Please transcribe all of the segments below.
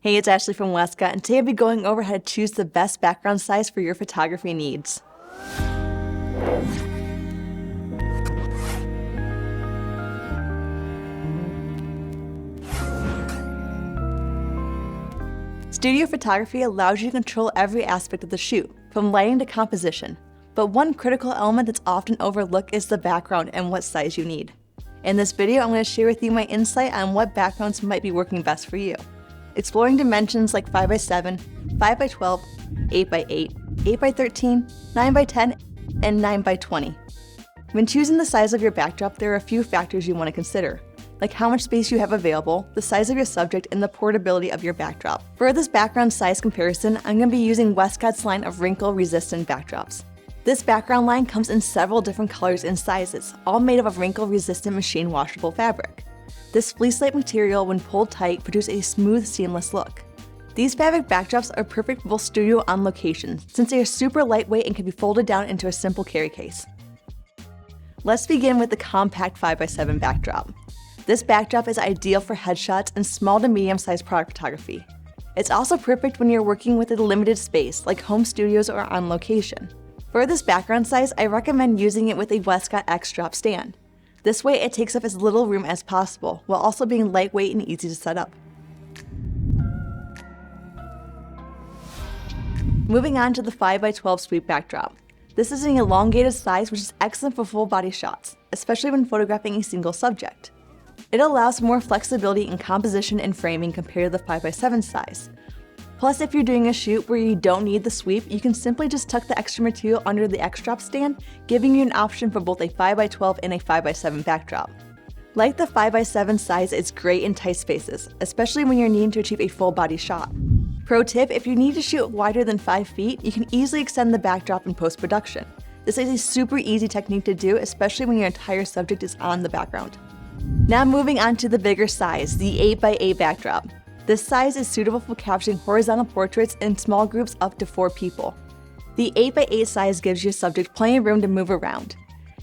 Hey, it's Ashley from Westcott, and today I'll be going over how to choose the best background size for your photography needs. Studio photography allows you to control every aspect of the shoot, from lighting to composition. But one critical element that's often overlooked is the background and what size you need. In this video, I'm going to share with you my insight on what backgrounds might be working best for you, exploring dimensions like 5x7, 5x12, 8x8, 8x13, 9x10, and 9x20. When choosing the size of your backdrop, there are a few factors you want to consider, like how much space you have available, the size of your subject, and the portability of your backdrop. For this background size comparison, I'm going to be using Westcott's line of wrinkle-resistant backdrops. This background line comes in several different colors and sizes, all made of a wrinkle-resistant machine washable fabric. This fleece-like material, when pulled tight, produces a smooth, seamless look. These fabric backdrops are perfect for both studio on location, since they are super lightweight and can be folded down into a simple carry case. Let's begin with the compact 5x7 backdrop. This backdrop is ideal for headshots and small to medium-sized product photography. It's also perfect when you're working with a limited space, like home studios or on location. For this background size, I recommend using it with a Westcott X-Drop stand. This way, it takes up as little room as possible, while also being lightweight and easy to set up. Moving on to the 5x12 sweep backdrop. This is an elongated size which is excellent for full-body shots, especially when photographing a single subject. It allows more flexibility in composition and framing compared to the 5x7 size. Plus, if you're doing a shoot where you don't need the sweep, you can simply just tuck the extra material under the X-Drop stand, giving you an option for both a 5x12 and a 5x7 backdrop. Like the 5x7 size, it's great in tight spaces, especially when you're needing to achieve a full-body shot. Pro tip, if you need to shoot wider than 5 feet, you can easily extend the backdrop in post-production. This is a super easy technique to do, especially when your entire subject is on the background. Now moving on to the bigger size, the 8x8 backdrop. This size is suitable for capturing horizontal portraits in small groups up to 4 people. The 8x8 size gives your subject plenty of room to move around,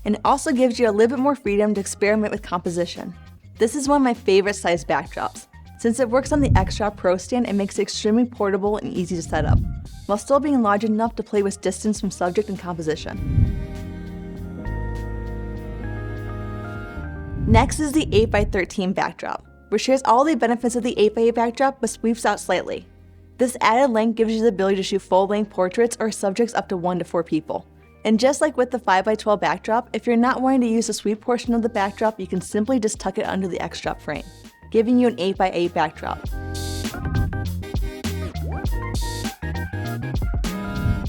and it also gives you a little bit more freedom to experiment with composition. This is one of my favorite size backdrops. Since it works on the X-Drop Pro stand, it makes it extremely portable and easy to set up, while still being large enough to play with distance from subject and composition. Next is the 8x13 backdrop, which shares all the benefits of the 8x8 backdrop but sweeps out slightly. This added length gives you the ability to shoot full-length portraits or subjects up to 1 to 4 people. And just like with the 5x12 backdrop, if you're not wanting to use the sweep portion of the backdrop, you can simply just tuck it under the X-Drop frame, giving you an 8x8 backdrop.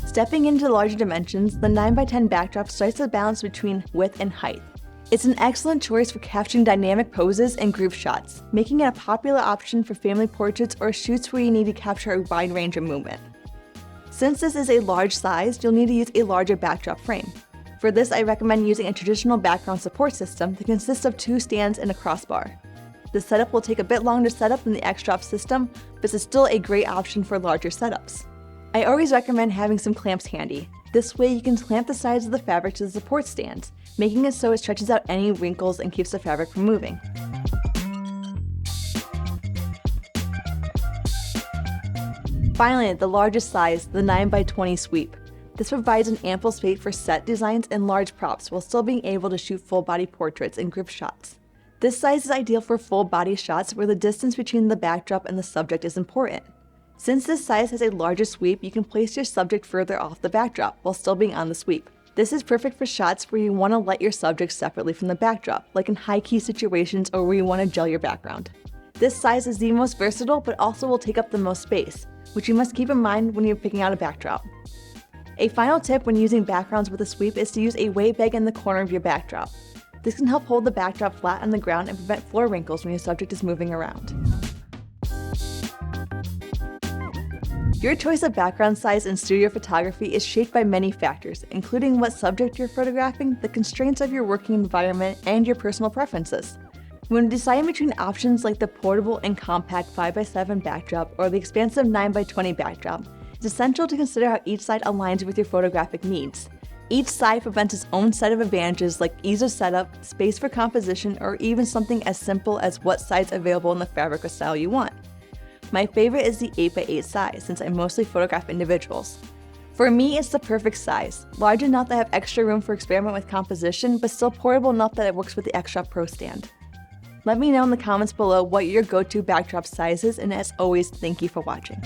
Stepping into larger dimensions, the 9x10 backdrop strikes a balance between width and height. It's an excellent choice for capturing dynamic poses and group shots, making it a popular option for family portraits or shoots where you need to capture a wide range of movement. Since this is a large size, you'll need to use a larger backdrop frame. For this, I recommend using a traditional background support system that consists of 2 stands and a crossbar. The setup will take a bit longer to set up than the X-Drop system, but it's still a great option for larger setups. I always recommend having some clamps handy. This way you can clamp the sides of the fabric to the support stands, making it so it stretches out any wrinkles and keeps the fabric from moving. Finally, the largest size, the 9x20 sweep. This provides an ample space for set designs and large props while still being able to shoot full-body portraits and group shots. This size is ideal for full-body shots where the distance between the backdrop and the subject is important. Since this size has a larger sweep, you can place your subject further off the backdrop while still being on the sweep. This is perfect for shots where you want to light your subject separately from the backdrop, like in high-key situations or where you want to gel your background. This size is the most versatile but also will take up the most space, which you must keep in mind when you're picking out a backdrop. A final tip when using backgrounds with a sweep is to use a weight bag in the corner of your backdrop. This can help hold the backdrop flat on the ground and prevent floor wrinkles when your subject is moving around. Your choice of background size in studio photography is shaped by many factors, including what subject you're photographing, the constraints of your working environment, and your personal preferences. When deciding between options like the portable and compact 5x7 backdrop or the expansive 9x20 backdrop, it's essential to consider how each side aligns with your photographic needs. Each side presents its own set of advantages like ease of setup, space for composition, or even something as simple as what size available in the fabric or style you want. My favorite is the 8x8 size since I mostly photograph individuals. For me, it's the perfect size, large enough that I have extra room for experiment with composition, but still portable enough that it works with the extra pro stand. Let me know in the comments below what your go-to backdrop size is, and as always, thank you for watching.